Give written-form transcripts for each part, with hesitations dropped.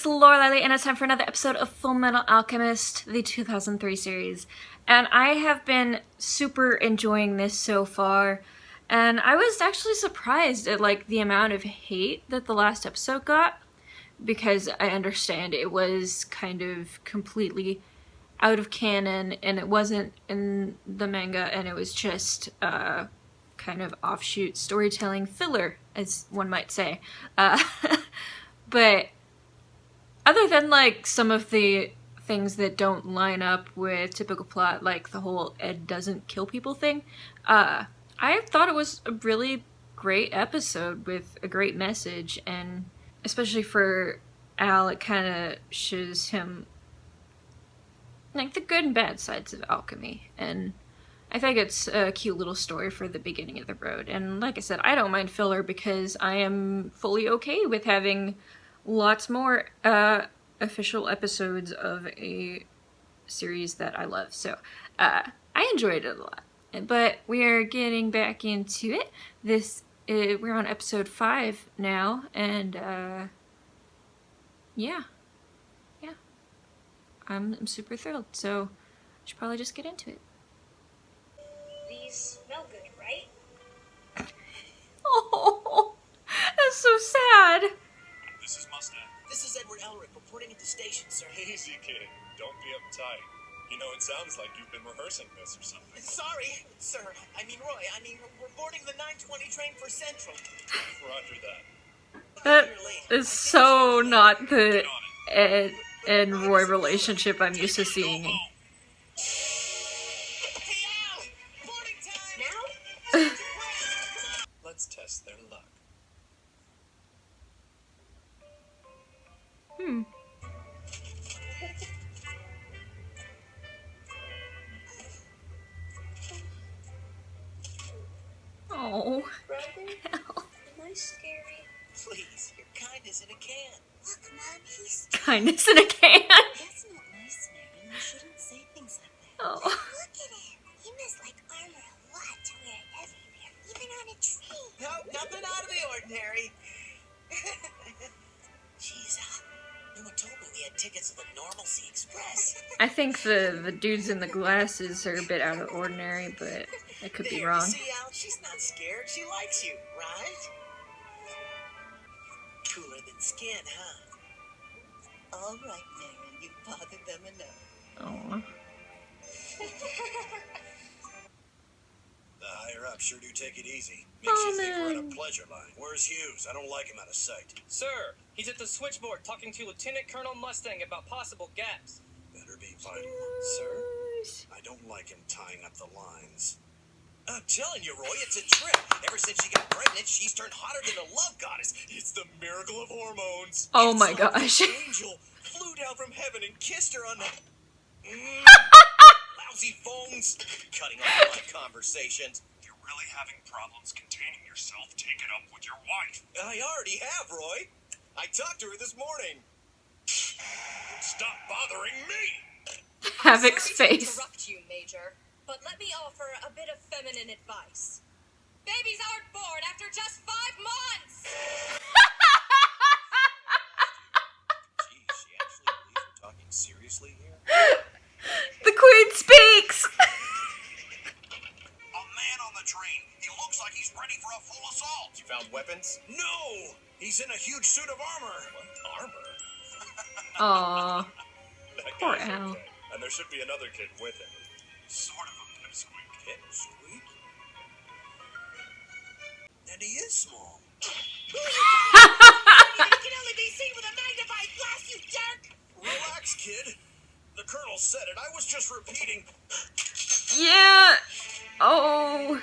it's Laurelei Lee, and it's time for another episode of Fullmetal Alchemist, the 2003 series. And I have been super enjoying this so far, and I was actually surprised at like the amount of hate that the last episode got, because I understand it was kind of completely out of canon, and it wasn't in the manga, and it was just kind of offshoot storytelling filler, as one might say. But other than like some of the things that don't line up with typical plot, like the whole Ed doesn't kill people thing, I thought it was a really great episode with a great message, and especially for Al, it kind of shows him like the good and bad sides of alchemy, and I think it's a cute little story for the beginning of the road. And like I said, I don't mind filler because I am fully okay with having lots more official episodes of a series that I love. So I enjoyed it a lot. But we are getting back into it. We're on episode 5 now, and yeah, I'm super thrilled. So I should probably just get into it. These smell good, right? Oh, that's so sad. This is Mustang. This is Edward Elric reporting at the station, sir. Easy, kid. Don't be uptight. You know, it sounds like you've been rehearsing this or something. Sorry, sir. We're boarding the 9:20 train for Central. Roger that. That is so not the Ed and Roy relationship I'm used to seeing. Hey, Al! Boarding time! Now? Let's test their luck. Oh. Brother? Am I scary? Please, your kindness in a can. Look, Mom, he's... Kindness in a can. That's not nice, Mary. You shouldn't say things like that. Oh. Look at him. He must like armor a lot to wear it everywhere, even on a train. No, nothing out of the ordinary. Jeez, Al. No one told me we had tickets to the Normalcy Express. I think the dudes in the glasses are a bit out of ordinary, but I could be There, wrong. You see, Al, she's not scared. She likes you, right? Cooler than skin, huh? All right, Darren. You bothered them enough. Oh. The higher up sure do take it easy. Oh, Makes you think we're in man. a pleasure line. Where's Hughes? I don't like him out of sight. Sir, he's at the switchboard talking to Lieutenant Colonel Mustang about possible gaps. Better be vital. Sir? I don't like him tying up the lines. I'm telling you, Roy, it's a trip. Ever since she got pregnant, she's turned hotter than a love goddess. It's the miracle of hormones. Oh It's my like gosh. an angel flew down from heaven and kissed her on the lousy phones. Cutting off my conversations. If you're really having problems containing yourself, take it up with your wife. I already have, Roy. I talked to her this morning. Stop bothering me! Havoc's Sorry to face. interrupt you, Major, but let me offer a bit of feminine advice. Babies aren't born after just 5 months! Gee, she actually believes we're talking seriously here? The Queen speaks! A man on the train. He looks like he's ready for a full assault. You found weapons? No! He's in a huge suit of armor. What? Armor? Aw. That Poor guy's Al. okay. And there should be another kid with him. Sort of a pipsqueak. Pipsqueak? And he is small. You can only be seen with a magnifying glass, you jerk! Relax, kid. The colonel said it. I was just repeating. Yeah. Oh.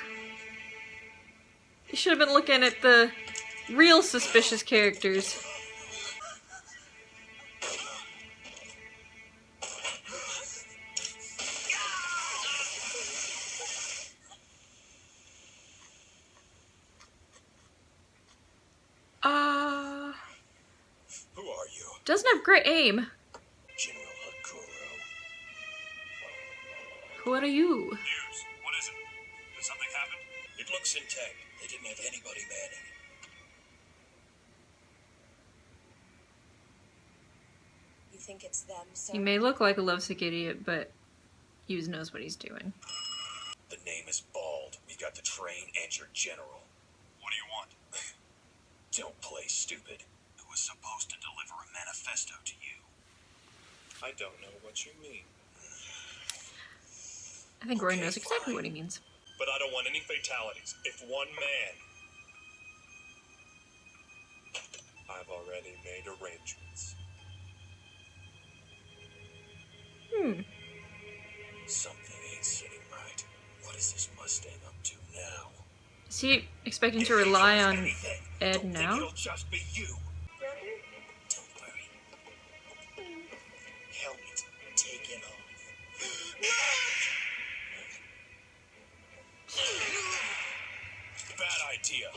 You should have been looking at the real suspicious characters. Who are you? Doesn't have great aim. General Hakuro. What are you? Hughes, what is it? Did something happen? It looks intact. They didn't have anybody mad at it. you think it's them, sir? He may look like a lovesick idiot, but Hughes knows what he's doing. The name is Bald. We got the train and your general. What do you want? Don't play stupid. Who was supposed to deliver a manifesto to you? I don't know what you mean. I think Roy Okay, knows exactly fine. what he means. But I don't want any fatalities. If one man. I've already made arrangements. Something ain't sitting right. What is this Mustang up to now? Is he expecting to rely on Anything. Ed Don't think now? it'll just be you. Brother? Don't worry. Helmet, take it off. Bad idea.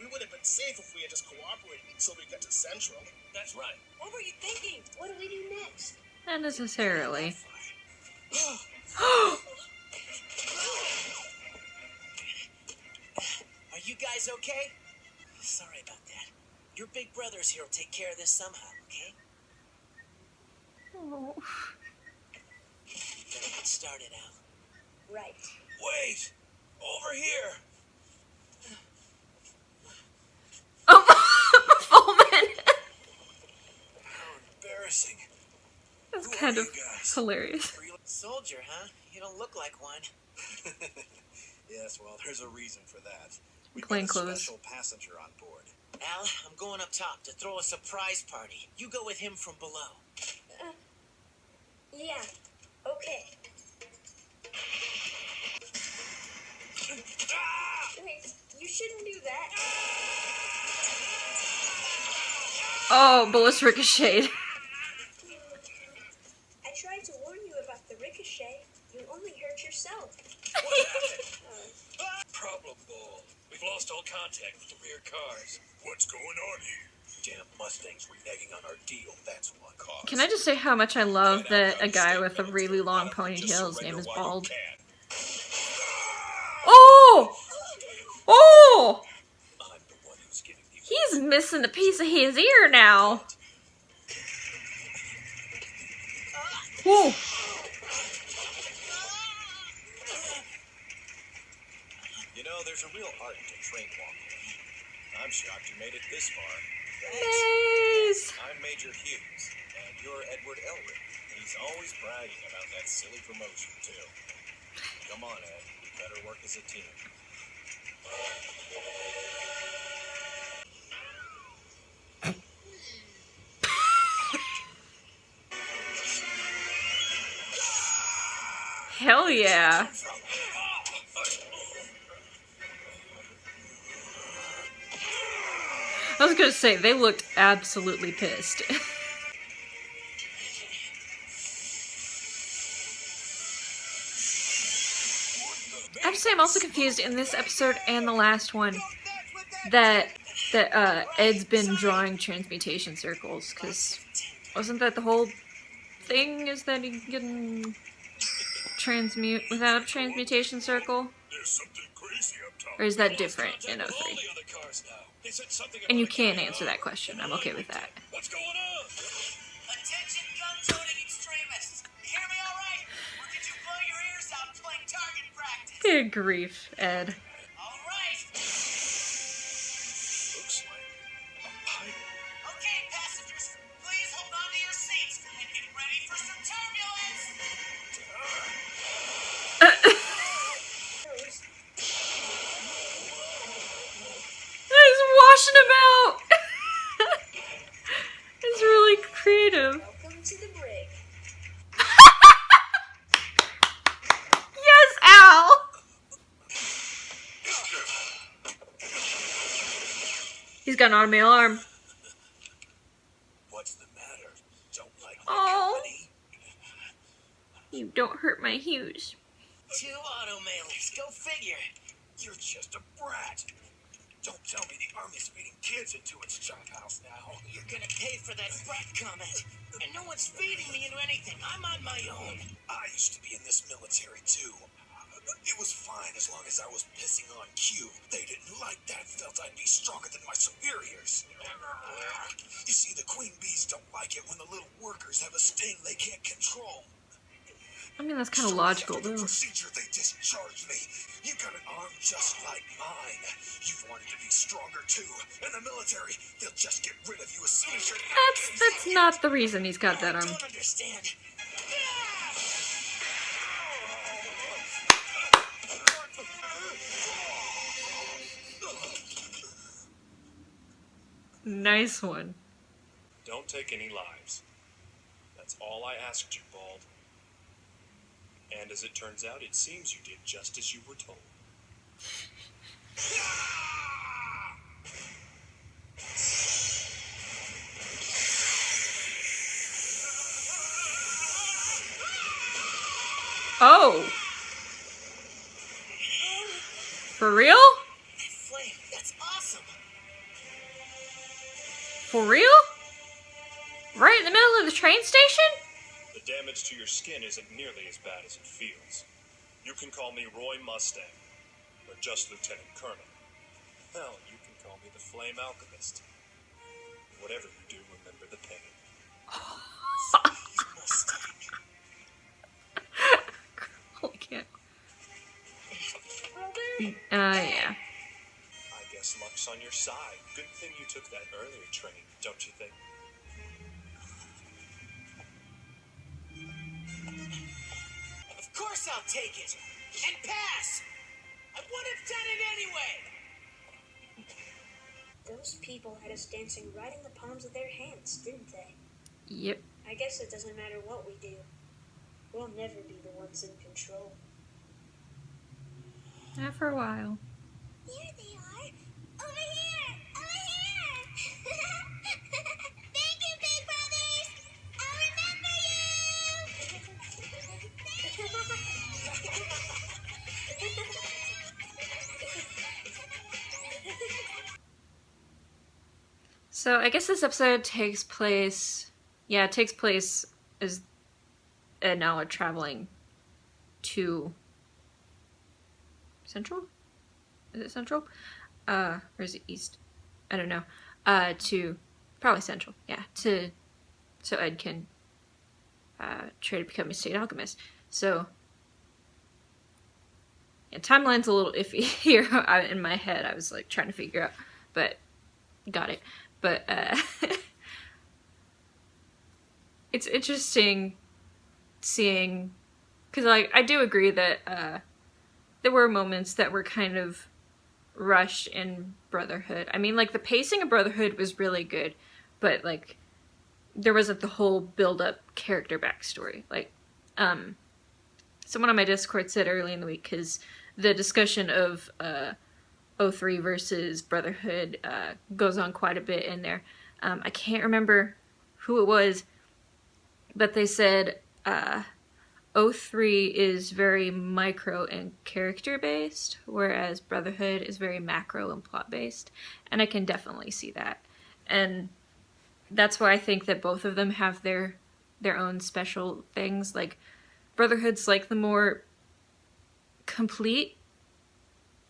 We would have been safe if we had just cooperated until we got to Central. That's right. What were you thinking? What do we do next? Not necessarily. Are you guys okay? Sorry about that. Your big brother's here will take care of this somehow, okay? Oh. Gotta get started out. Right. Wait! Over here! Oh, Fullman! How embarrassing. That's Who kind are of you guys? hilarious. Soldier, huh? You don't look like one. Yes, well, there's a reason for that. We've Plain got a clothes. special passenger on board. Al, I'm going up top to throw a surprise party. You go with him from below. Yeah. Okay. Wait, you shouldn't do that. Oh, bullets ricocheted. I tried to warn you about the ricochet. You only hurt yourself. What happened? Problem ball. We've lost all contact with the rear cars. What's going on here? Damn Mustangs reneging on our deal. That's what caused. Can I just say how much I love that a guy with a really long ponytail, his name is Bald. Oh! Oh! I'm the one who's giving you. He's missing a piece of his ear now. Whoa. You know, there's a real art to train walking. I'm shocked you made it this far. Maze. I'm Major Hughes, and you're Edward Elric. He's always bragging about that silly promotion, too. Come on, Ed. We better work as a team. Hell yeah. I was gonna say, they looked absolutely pissed. I have to say, I'm also confused in this episode and the last one that Ed's been drawing transmutation circles, because wasn't that the whole thing, is that he can transmute without a transmutation circle? There's something crazy up top. Or is that different in 03? All the other cars now. They said something And you about a can't gun. answer that question. I'm okay with that. What's going on? Attention gun-toting extremists. You hear me all right? Or did you blow your ears out playing target practice? Good grief, Ed. All right. Looks like a pipe. Okay, passengers, please hold on to your seats and get ready for some turbulence. He's washing him out! It's really creative. Welcome to the brig. Yes, Al! He's got an automated alarm. What's the matter? Don't like my Oh. company? You don't hurt my Hughes. 2 auto mailers, go figure. You're just a brat. Don't tell me the Army's feeding kids into its chop house now. You're gonna pay for that brat comment. And no one's feeding me into anything. I'm on my own. I used to be in this military too. It was fine as long as I was pissing on Q. They didn't like that, felt I'd be stronger than my superiors. You see, the queen bees don't like it when the little workers have a sting they can't control. I mean, that's kind of So logical, after the though. procedure, they discharged me. You got an arm just like mine. You've wanted to be stronger too. In the military, they'll just get rid of you as soon as you're. That's not the reason he's got that I arm. don't understand. Nice one. Don't take any lives. That's all I asked you, Bald. And as it turns out, it seems you did just as you were told. Oh! For real? That flame, that's awesome. For real? Right in the middle of the train station? The damage to your skin isn't nearly as bad as it feels. You can call me Roy Mustang, or just Lieutenant Colonel. Hell, you can call me the Flame Alchemist. Whatever you do, remember the pain. Holy can't. Yeah. I guess luck's on your side. Good thing you took that earlier training, don't you think? Of course I'll take it. And pass. I would have done it anyway. Those people had us dancing right in the palms of their hands, didn't they? Yep. I guess it doesn't matter what we do. We'll never be the ones in control. Not for a while. Here they are. Over here. Over here. Thank you, big brothers. I'll remember So I guess this episode takes place. Yeah, it takes place as Ed and Al are traveling to Central? Is it Central? Or is it East? I don't know. To probably Central, yeah. So Ed can try to become a state alchemist. So yeah, timeline's a little iffy here. In my head, I was like trying to figure out, but got it. But it's interesting seeing, because like I do agree that there were moments that were kind of rushed in Brotherhood. I mean, like the pacing of Brotherhood was really good, but like there wasn't the whole build-up character backstory. Like, someone on my Discord said early in the week, because the discussion of O3 versus Brotherhood goes on quite a bit in there. I can't remember who it was, but they said O3 is very micro and character based, whereas Brotherhood is very macro and plot based, and I can definitely see that. And that's why I think that both of them have their own special things. Like Brotherhood's like the more complete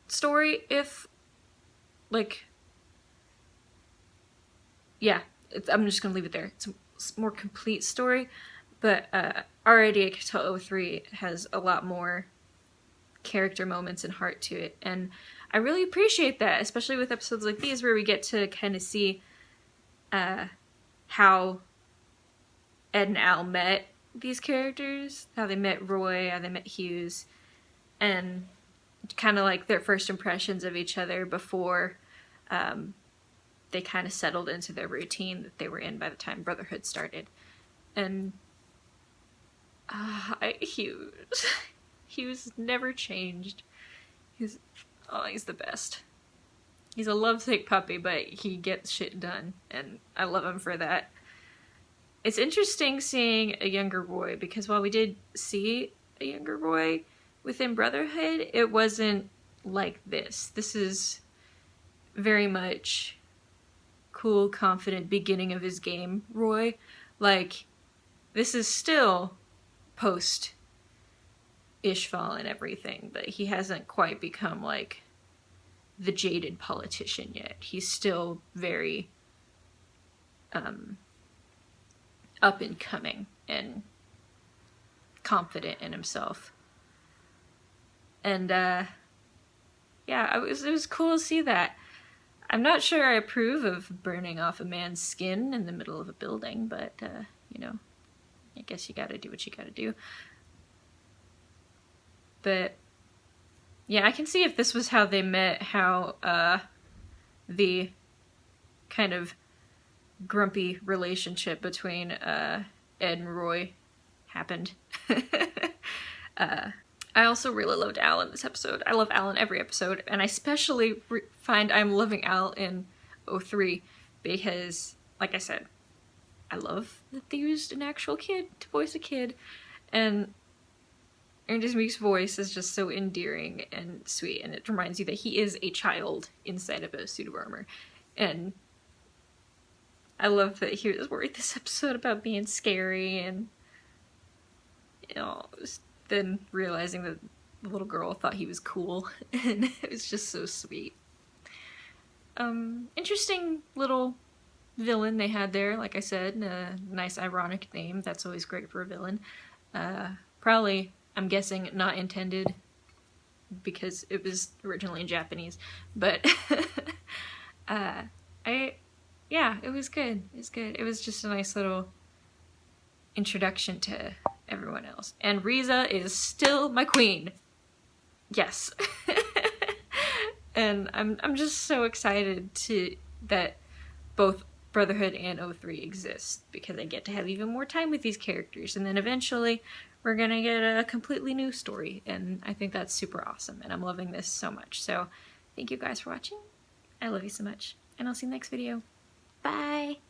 story, if like, yeah, I'm just gonna leave it there. It's a more complete story, but already I can tell O3 has a lot more character moments and heart to it, and I really appreciate that, especially with episodes like these where we get to kind of see how Ed and Al met these characters, how they met Roy, how they met Hughes, and kind of like their first impressions of each other before they kind of settled into their routine that they were in by the time Brotherhood started. And Hughes never changed. He's the best. He's a lovesick puppy, but he gets shit done, and I love him for that. It's interesting seeing a younger Roy, because while we did see a younger Roy within Brotherhood, it wasn't like this. This is very much cool, confident, beginning of his game Roy. Like, this is still post Ishval and everything, but he hasn't quite become like the jaded politician yet. He's still very up and coming and confident in himself. And yeah, it was cool to see that. I'm not sure I approve of burning off a man's skin in the middle of a building, but you know, I guess you gotta do what you gotta do. But yeah, I can see if this was how they met, how the kind of grumpy relationship between Ed and Roy happened. I also really loved Al in this episode. I love Al in every episode, and I especially find I'm loving Al in 03 because, like I said, I love that they used an actual kid to voice a kid, and Andy Meek's voice is just so endearing and sweet, and it reminds you that he is a child inside of a suit of armor. And I love that he was worried this episode about being scary, and you know, then realizing that the little girl thought he was cool, and it was just so sweet. Interesting little villain they had there, like I said, a nice ironic name. That's always great for a villain. Probably, I'm guessing, not intended because it was originally in Japanese, but yeah, it was good. It was good. It was just a nice little introduction to everyone else. And Riza is still my queen. Yes. And I'm just so excited that both Brotherhood and 03 exist, because I get to have even more time with these characters, and then eventually we're gonna get a completely new story, and I think that's super awesome, and I'm loving this so much. So thank you guys for watching. I love you so much, and I'll see you in the next video. Bye!